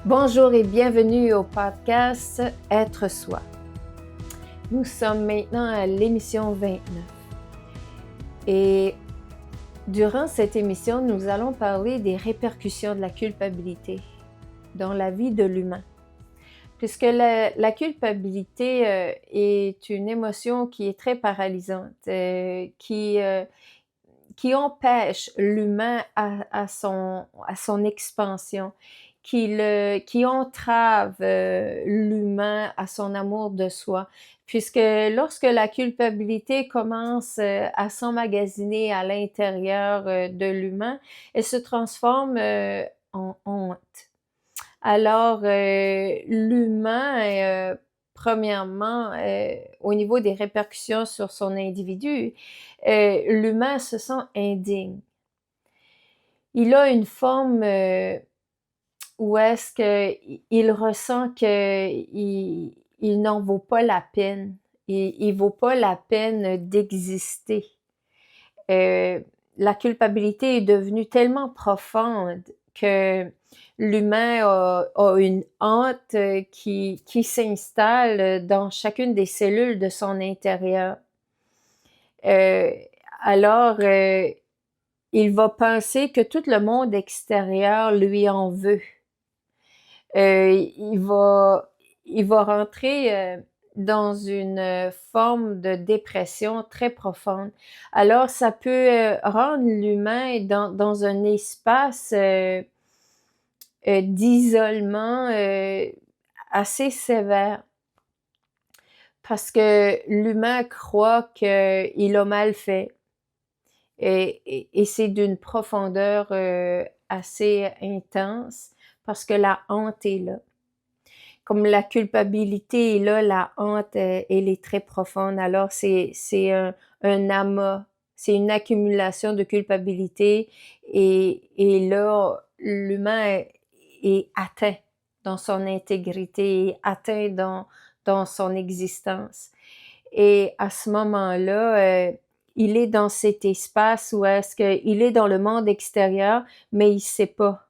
Bonjour et bienvenue au podcast Être soi. Nous sommes maintenant à l'émission 29. Et durant cette émission, nous allons parler des répercussions de la culpabilité dans la vie de l'humain. Puisque la culpabilité est une émotion qui est très paralysante, qui empêche l'humain à son expansion, qui entrave l'humain à son amour de soi. Puisque lorsque la culpabilité commence à s'emmagasiner à l'intérieur de l'humain, elle se transforme en honte. Alors, l'humain, premièrement, au niveau des répercussions sur son individu, l'humain se sent indigne. Il a une forme où est-ce qu'il ressent qu'il n'en vaut pas la peine. Il vaut pas la peine d'exister. La culpabilité est devenue tellement profonde que l'humain a une honte qui s'installe dans chacune des cellules de son intérieur. Euh, alors, il va penser que tout le monde extérieur lui en veut. Il va rentrer dans une forme de dépression très profonde. Alors, ça peut rendre l'humain dans un espace d'isolement assez sévère. Parce que l'humain croit qu'il a mal fait. Et c'est d'une profondeur assez intense parce que la honte est là. Comme la culpabilité est là, la honte, elle est très profonde. Alors, c'est un amas, c'est une accumulation de culpabilité et là, l'humain est atteint dans son intégrité, est atteint dans son existence. Et à ce moment-là, il est dans cet espace où est-ce qu'il est dans le monde extérieur, mais il sait pas.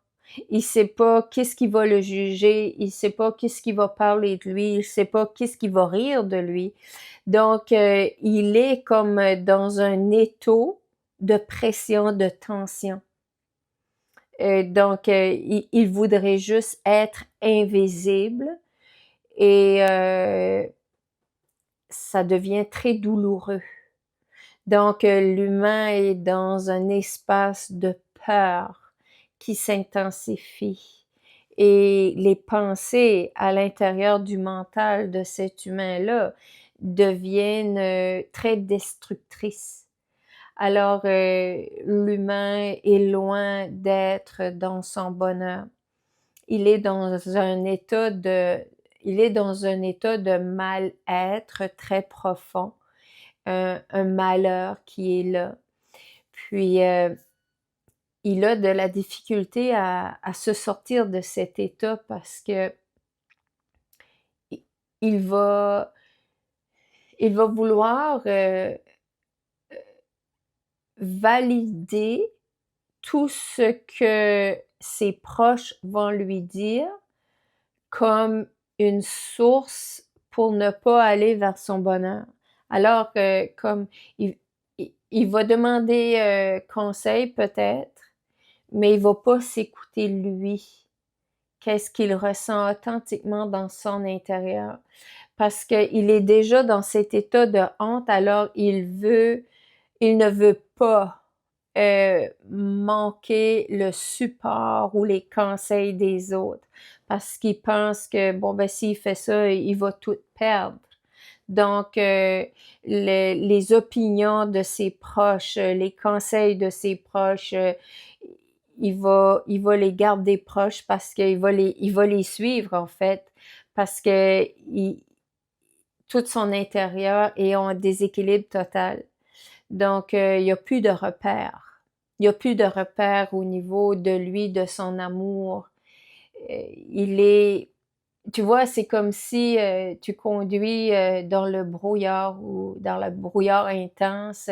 Il sait pas qu'est-ce qui va le juger, il sait pas qu'est-ce qui va parler de lui, il sait pas qu'est-ce qui va rire de lui. Donc, il est comme dans un étau de pression, de tension. Donc, il voudrait juste être invisible et ça devient très douloureux. Donc, l'humain est dans un espace de peur qui s'intensifie et les pensées à l'intérieur du mental de cet humain-là deviennent très destructrices. Alors, l'humain est loin d'être dans son bonheur. Il est dans un état de mal-être très profond. Un malheur qui est là. Puis, il a de la difficulté à se sortir de cet état parce que il va vouloir valider tout ce que ses proches vont lui dire comme une source pour ne pas aller vers son bonheur. Alors que comme il va demander conseil peut-être, mais il va pas s'écouter lui. Qu'est-ce qu'il ressent authentiquement dans son intérieur? Parce qu'il est déjà dans cet état de honte, alors il ne veut pas manquer le support ou les conseils des autres parce qu'il pense que bon ben s'il fait ça, il va tout perdre. Donc les opinions de ses proches, les conseils de ses proches, il va les garder proches parce qu'il va les suivre en fait parce que tout son intérieur est en déséquilibre total. Donc, il n'y a plus de repères. Il n'y a plus de repères au niveau de lui, de son amour. Il est, tu vois, c'est comme si tu conduis dans le brouillard ou dans le brouillard intense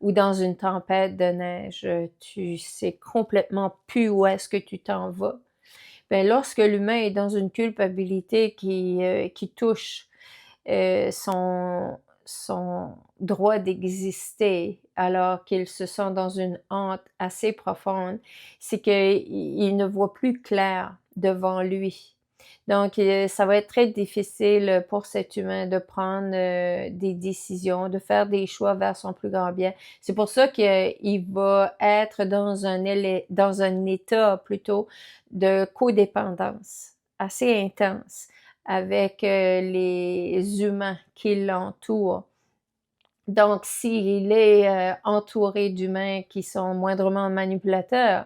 ou dans une tempête de neige. Tu sais complètement plus où est-ce que tu t'en vas Ben, lorsque l'humain est dans une culpabilité qui touche son droit d'exister alors qu'il se sent dans une honte assez profonde, c'est qu'il ne voit plus clair devant lui. Donc, ça va être très difficile pour cet humain de prendre des décisions, de faire des choix vers son plus grand bien. C'est pour ça qu'il va être dans un état plutôt de codépendance assez intense avec les humains qui l'entourent. Donc, s'il est entouré d'humains qui sont moindrement manipulateurs,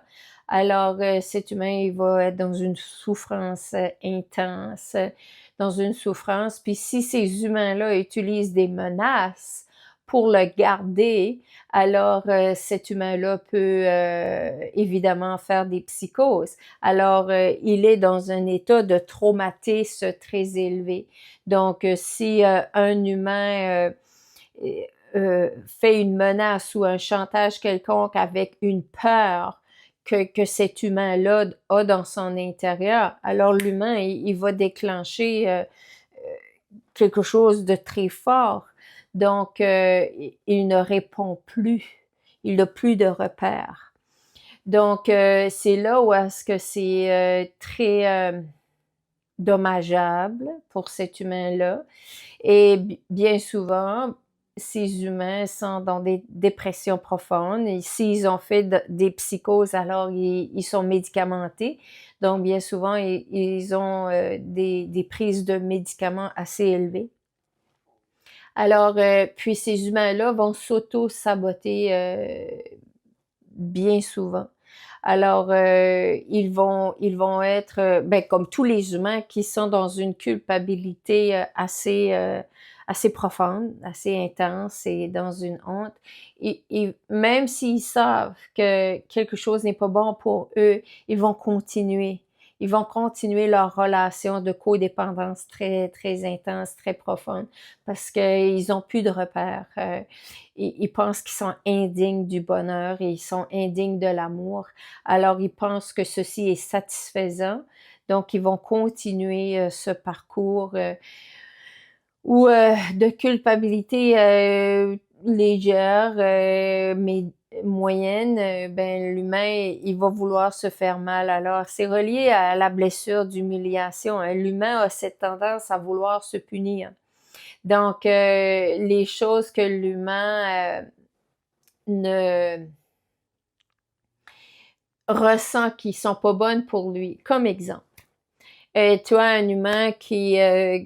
alors cet humain, il va être dans une souffrance intense, dans une souffrance. Puis si ces humains-là utilisent des menaces pour le garder, alors cet humain-là peut évidemment faire des psychoses. Alors, il est dans un état de traumatisme très élevé. Donc, si un humain fait une menace ou un chantage quelconque avec une peur que cet humain-là a dans son intérieur, alors l'humain, il va déclencher quelque chose de très fort. Donc, il ne répond plus. Il n'a plus de repères. Donc, c'est là où est-ce que c'est très dommageable pour cet humain-là. Et bien souvent, ces humains sont dans des dépressions profondes et s'ils ont fait des psychoses, alors ils sont médicamentés. Donc, bien souvent, ils ont des prises de médicaments assez élevées. Alors, puis ces humains-là vont s'auto-saboter bien souvent. Alors, ils vont être, ben, comme tous les humains qui sont dans une culpabilité assez profonde, assez intense et dans une honte. Et même s'ils savent que quelque chose n'est pas bon pour eux, ils vont continuer. Ils vont continuer leur relation de codépendance très, très intense, très profonde, parce qu'ils n'ont plus de repères. Ils pensent qu'ils sont indignes du bonheur et ils sont indignes de l'amour. Alors, ils pensent que ceci est satisfaisant. Donc, ils vont continuer ce parcours ou de culpabilité légère, mais moyenne, ben l'humain, il va vouloir se faire mal. Alors, c'est relié à la blessure d'humiliation. Hein. L'humain a cette tendance à vouloir se punir. Donc, les choses que l'humain ne ressent qui sont pas bonnes pour lui. Comme exemple, tu as un humain qui a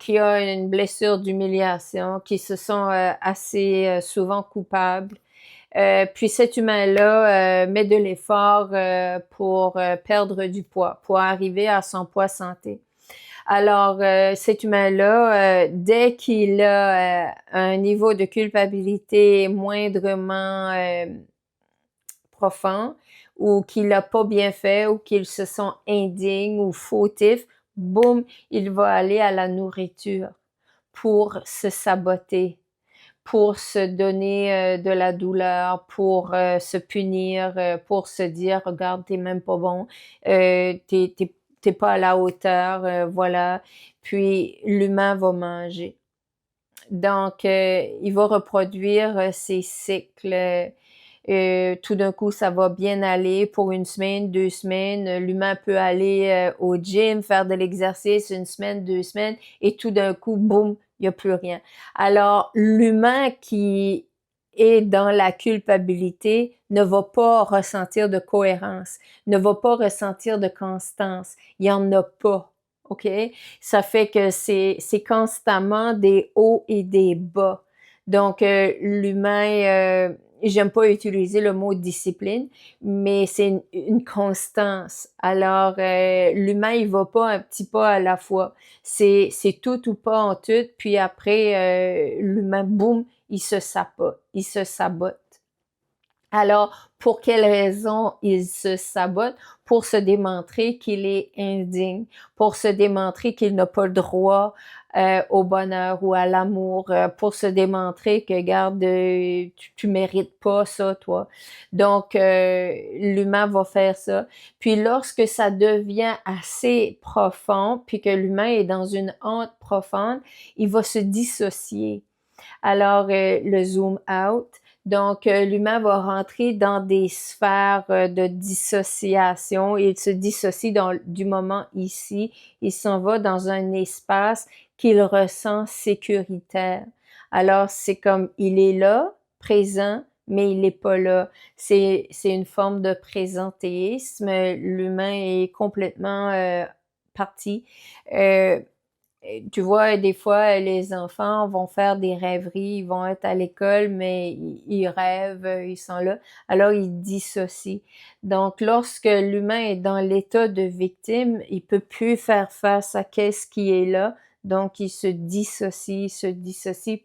une blessure d'humiliation, qui se sent assez souvent coupable. Puis cet humain-là met de l'effort pour perdre du poids, pour arriver à son poids santé. Alors, cet humain-là, dès qu'il a un niveau de culpabilité moindrement profond, ou qu'il n'a pas bien fait, ou qu'il se sent indigne ou fautif, boum, il va aller à la nourriture pour se saboter, pour se donner de la douleur, pour se punir, pour se dire, regarde, t'es même pas bon, t'es pas à la hauteur, voilà. Puis l'humain va manger. Donc, il va reproduire ces cycles. Tout d'un coup, ça va bien aller pour une semaine, 2 semaines. L'humain peut aller au gym, faire de l'exercice une semaine, 2 semaines, et tout d'un coup, boum, il n'y a plus rien. Alors, l'humain qui est dans la culpabilité ne va pas ressentir de cohérence, ne va pas ressentir de constance. Il n'y en a pas. OK? Ça fait que c'est constamment des hauts et des bas. Donc, l'humain, j'aime pas utiliser le mot discipline, mais c'est une constance. Alors, l'humain, il va pas un petit pas à la fois. C'est tout ou pas en tout, puis après, l'humain, boum, il se sabote. Alors, pour quelle raison il se sabote? Pour se démontrer qu'il est indigne, pour se démontrer qu'il n'a pas le droit au bonheur ou à l'amour, pour se démontrer que, regarde, tu mérites pas ça, toi. Donc, l'humain va faire ça. Puis, lorsque ça devient assez profond, puis que l'humain est dans une honte profonde, il va se dissocier. Alors, le zoom out. Donc, l'humain va rentrer dans des sphères de dissociation. Il se dissocie du moment ici. Il s'en va dans un espace qu'il ressent sécuritaire. Alors, c'est comme il est là, présent, mais il n'est pas là. C'est une forme de présentéisme. L'humain est complètement parti. Tu vois, des fois, les enfants vont faire des rêveries, ils vont être à l'école, mais ils rêvent, ils sont là. Alors, ils dissocient. Donc, lorsque l'humain est dans l'état de victime, il peut plus faire face à qu'est-ce qui est là. Donc, il se dissocie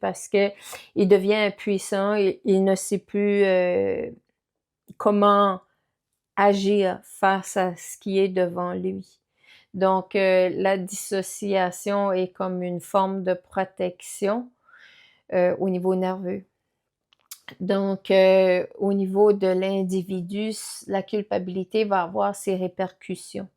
parce que il devient impuissant, il ne sait plus comment agir face à ce qui est devant lui. Donc, la dissociation est comme une forme de protection au niveau nerveux. Donc, au niveau de l'individu, la culpabilité va avoir ses répercussions.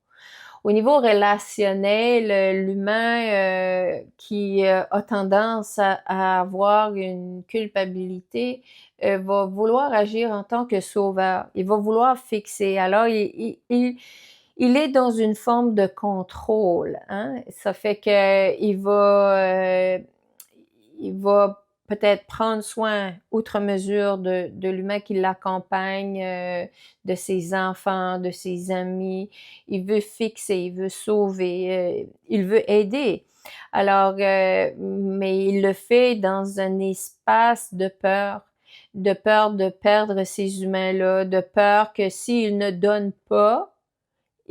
Au niveau relationnel, l'humain qui a tendance à avoir une culpabilité va vouloir agir en tant que sauveur. Il va vouloir fixer. Alors, il est dans une forme de contrôle, hein. Ça fait que il va peut-être prendre soin, outre mesure, de l'humain qui l'accompagne, de ses enfants, de ses amis. Il veut fixer, il veut sauver, il veut aider. Alors, mais il le fait dans un espace de peur de perdre ces humains-là, de peur que s'il ne donne pas,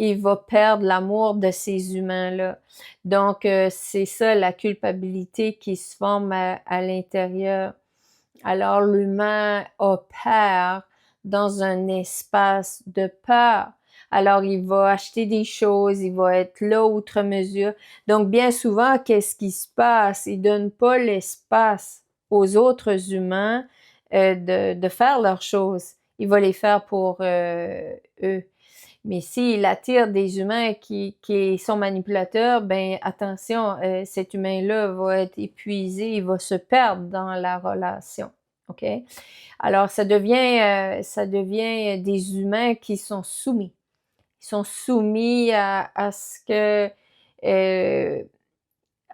il va perdre l'amour de ces humains-là. Donc, c'est ça la culpabilité qui se forme à l'intérieur. Alors, l'humain opère dans un espace de peur. Alors, il va acheter des choses, il va être là outre mesure. Donc, bien souvent, qu'est-ce qui se passe? Il donne pas l'espace aux autres humains de faire leurs choses. Il va les faire pour eux. Mais s'il attire des humains qui sont manipulateurs, ben attention, cet humain-là va être épuisé, il va se perdre dans la relation. OK? Alors, ça devient des humains qui sont soumis. Ils sont soumis à ce que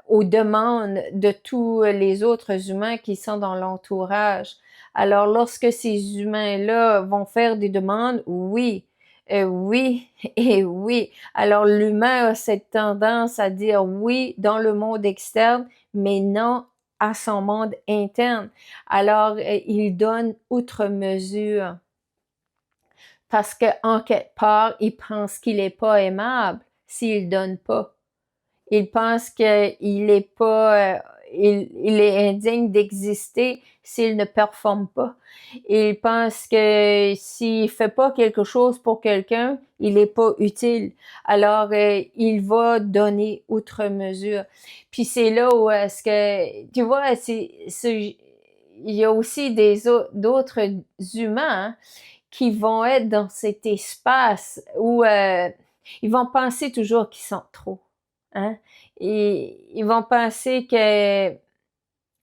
aux demandes de tous les autres humains qui sont dans l'entourage. Alors, lorsque ces humains-là vont faire des demandes, oui, oui et oui. Alors, l'humain a cette tendance à dire oui dans le monde externe, mais non à son monde interne. Alors, il donne outre mesure parce que en quelque part, il pense qu'il est pas aimable s'il donne pas. Il pense qu'il est pas, il est indigne d'exister s'il ne performe pas. Il pense que s'il fait pas quelque chose pour quelqu'un, il est pas utile. Alors, il va donner outre mesure. Puis c'est là où est-ce que, tu vois, il y a aussi d'autres humains hein, qui vont être dans cet espace où ils vont penser toujours qu'ils sont trop. Hein? Et ils vont penser que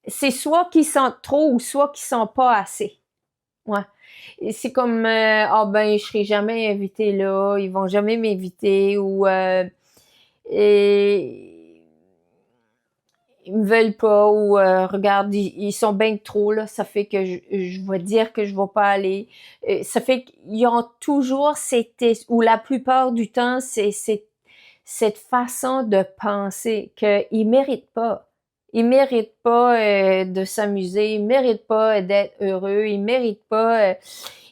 c'est soit qu'ils sont trop ou soit qu'ils sont pas assez. Ouais. Et c'est comme ah ben je serai jamais invité là, ils vont jamais m'inviter ou et ils me veulent pas ou regarde ils sont bien trop là, ça fait que je vais dire que je vais pas aller. Ça fait qu'ils ont toujours ou la plupart du temps c'est cette façon de penser qu'ils méritent pas. Ils méritent pas de s'amuser, ils méritent pas d'être heureux, ils méritent pas.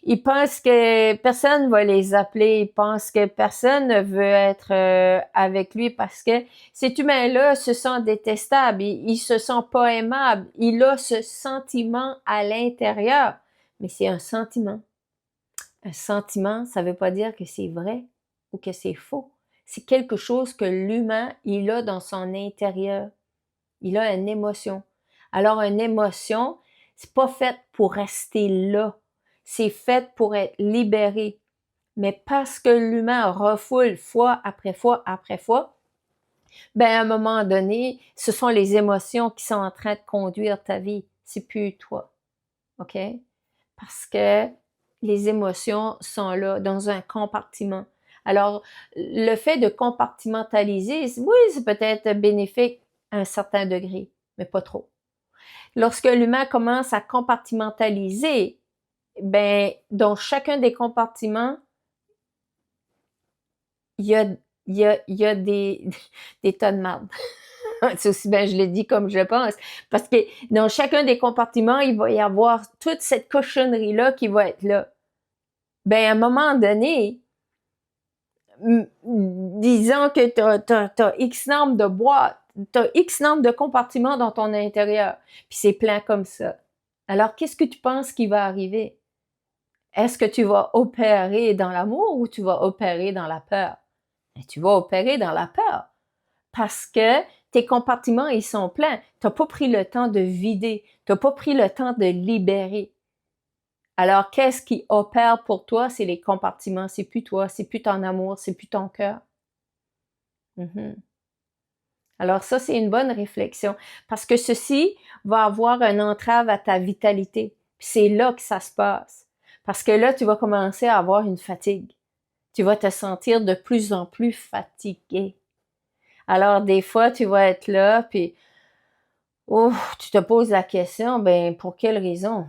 Ils pensent que personne va les appeler, ils pensent que personne ne veut être avec lui parce que cet humain-là se sent détestable, il se sent pas aimable, il a ce sentiment à l'intérieur, mais c'est un sentiment. Un sentiment, ça ne veut pas dire que c'est vrai ou que c'est faux. C'est quelque chose que l'humain, il a dans son intérieur. Il a une émotion. Alors, une émotion, c'est pas fait pour rester là. C'est fait pour être libéré. Mais parce que l'humain refoule fois après fois après fois, ben à un moment donné, ce sont les émotions qui sont en train de conduire ta vie. C'est plus toi. OK? Parce que les émotions sont là dans un compartiment. Alors, le fait de compartimentaliser, oui, c'est peut-être bénéfique à un certain degré, mais pas trop. Lorsque l'humain commence à compartimentaliser, ben, dans chacun des compartiments, il y a, il y a des tas de marde. C'est aussi bien, je l'ai dit comme je le pense. Parce que dans chacun des compartiments, il va y avoir toute cette cochonnerie-là qui va être là. Ben, à un moment donné, disons que t'as X nombre de boîtes, t'as X nombre de compartiments dans ton intérieur, puis c'est plein comme ça. Alors, qu'est-ce que tu penses qui va arriver? Est-ce que tu vas opérer dans l'amour ou tu vas opérer dans la peur? Et tu vas opérer dans la peur parce que tes compartiments, ils sont pleins. Tu n'as pas pris le temps de vider. Tu n'as pas pris le temps de libérer. Alors, qu'est-ce qui opère pour toi? C'est les compartiments. C'est plus toi, c'est plus ton amour, c'est plus ton cœur. Alors ça, c'est une bonne réflexion parce que ceci va avoir une entrave à ta vitalité. C'est là que ça se passe. Parce que là, tu vas commencer à avoir une fatigue. Tu vas te sentir de plus en plus fatigué. Alors, des fois, tu vas être là, puis tu te poses la question, ben, pour quelle raison?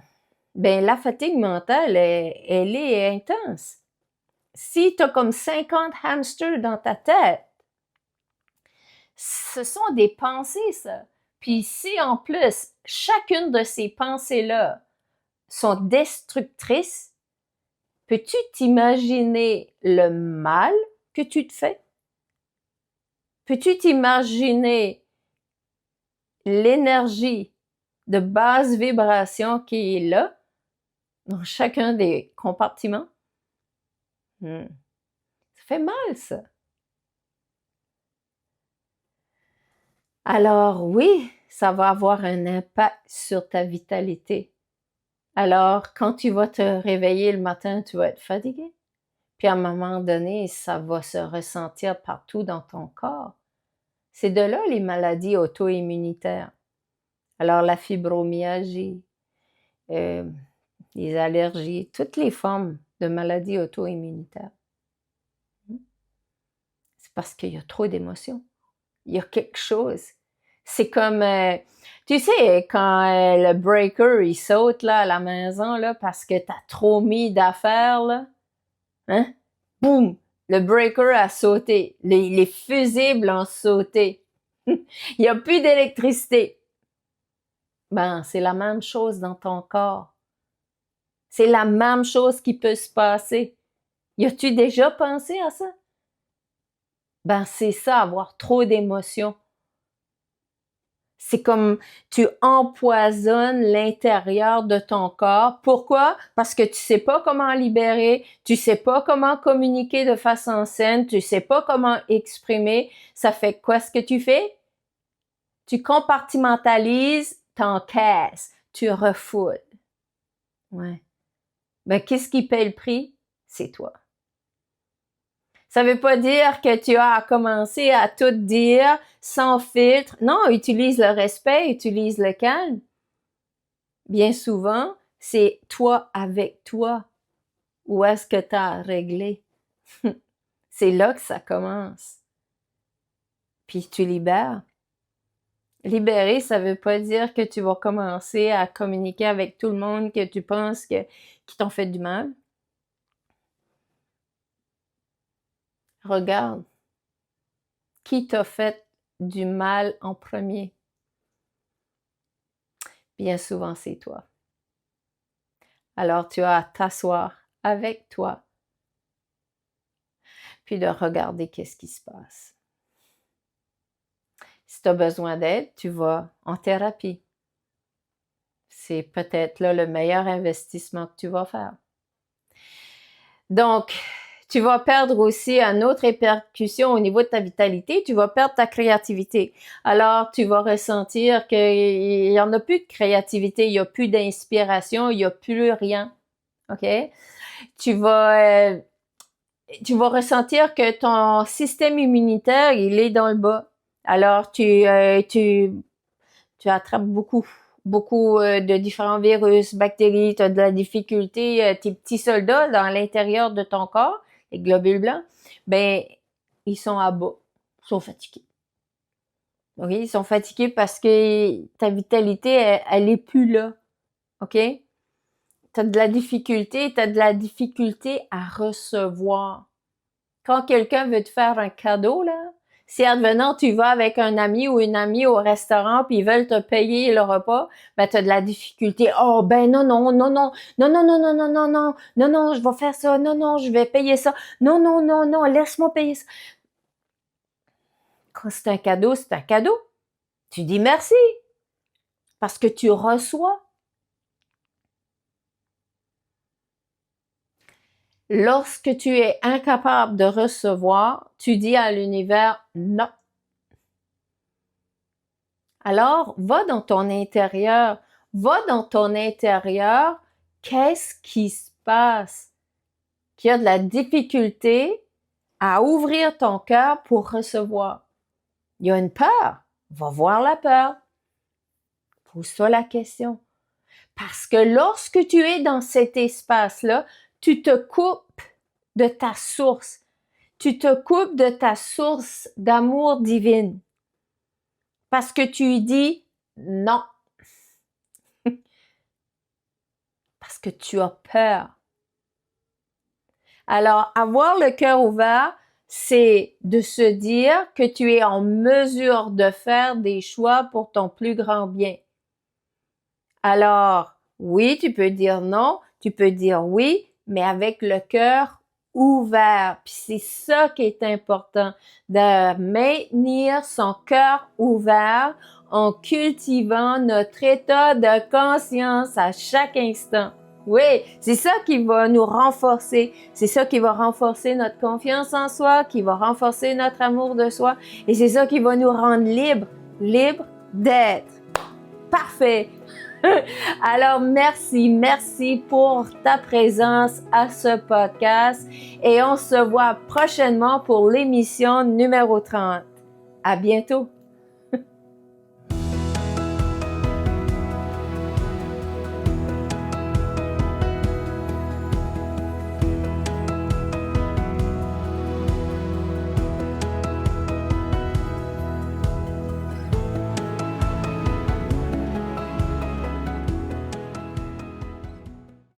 Ben, la fatigue mentale, elle est intense. Si tu as comme 50 hamsters dans ta tête, ce sont des pensées, ça. Puis si en plus, chacune de ces pensées-là sont destructrices, peux-tu t'imaginer le mal que tu te fais? Peux-tu t'imaginer l'énergie de basse vibration qui est là, dans chacun des compartiments? Ça fait mal, ça. Alors oui, ça va avoir un impact sur ta vitalité. Alors, quand tu vas te réveiller le matin, tu vas être fatigué. Puis à un moment donné, ça va se ressentir partout dans ton corps. C'est de là les maladies auto-immunitaires. Alors la fibromyalgie, les allergies, toutes les formes de maladies auto-immunitaires. C'est parce qu'il y a trop d'émotions. Il y a quelque chose. C'est comme, tu sais, quand le breaker, il saute là, à la maison là, parce que t'as trop mis d'affaires, là, hein? Boum! Le breaker a sauté. Les fusibles ont sauté. Il n'y a plus d'électricité. Ben, c'est la même chose dans ton corps. C'est la même chose qui peut se passer. Y as-tu déjà pensé à ça? Ben, c'est ça, avoir trop d'émotions. C'est comme tu empoisonnes l'intérieur de ton corps. Pourquoi? Parce que tu sais pas comment libérer, tu sais pas comment communiquer de façon saine, tu sais pas comment exprimer. Ça fait quoi ce que tu fais? Tu compartimentalises, t'encaisses, tu refoules. Ouais. Ben, qu'est-ce qui paie le prix? C'est toi. Ça veut pas dire que tu as commencé à tout dire sans filtre. Non, utilise le respect, utilise le calme. Bien souvent, c'est toi avec toi. Où est-ce que tu as réglé? C'est là que ça commence. Puis tu libères. Libérer, ça veut pas dire que tu vas commencer à communiquer avec tout le monde que tu penses qui t'ont fait du mal. Regarde, qui t'a fait du mal en premier? Bien souvent, c'est toi. Alors, tu as à t'asseoir avec toi, puis de regarder qu'est-ce qui se passe. Si tu as besoin d'aide, tu vas en thérapie. C'est peut-être là le meilleur investissement que tu vas faire. Donc, tu vas perdre aussi une autre répercussion au niveau de ta vitalité, tu vas perdre ta créativité. Alors, tu vas ressentir qu'il y en a plus de créativité, il y a plus d'inspiration, il y a plus rien. OK? Tu vas, euh, tu vas ressentir que ton système immunitaire, il est dans le bas. Alors, tu attrapes beaucoup de différents virus, bactéries, tu as de la difficulté, tes petits soldats dans l'intérieur de ton corps, les globules blancs, ben, ils sont à bas, ils sont fatigués. OK? Ils sont fatigués parce que ta vitalité, elle est plus là. OK? T'as de la difficulté à recevoir. Quand quelqu'un veut te faire un cadeau, là, si advenant tu vas avec un ami ou une amie au restaurant puis ils veulent te payer le repas, ben t'as de la difficulté. Oh ben non non non non non non non non non non non non non je vais faire ça, non non je vais payer ça, non non non non laisse-moi payer ça. Quand c'est un cadeau, c'est un cadeau. Tu dis merci parce que tu reçois. Lorsque tu es incapable de recevoir, tu dis à l'univers non. Alors, va dans ton intérieur. Va dans ton intérieur. Qu'est-ce qui se passe? Qu'il y a de la difficulté à ouvrir ton cœur pour recevoir. Il y a une peur. Va voir la peur. Pose-toi la question. Parce que lorsque tu es dans cet espace-là, tu te coupes de ta source. Tu te coupes de ta source d'amour divine. Parce que tu lui dis non. Parce que tu as peur. Alors, avoir le cœur ouvert, c'est de se dire que tu es en mesure de faire des choix pour ton plus grand bien. Alors, oui, tu peux dire non, tu peux dire oui, mais avec le cœur ouvert. Puis c'est ça qui est important, de maintenir son cœur ouvert en cultivant notre état de conscience à chaque instant. Oui, c'est ça qui va nous renforcer. C'est ça qui va renforcer notre confiance en soi, qui va renforcer notre amour de soi. Et c'est ça qui va nous rendre libres d'être. Parfait. Alors, merci pour ta présence à ce podcast et on se voit prochainement pour l'émission numéro 30. À bientôt.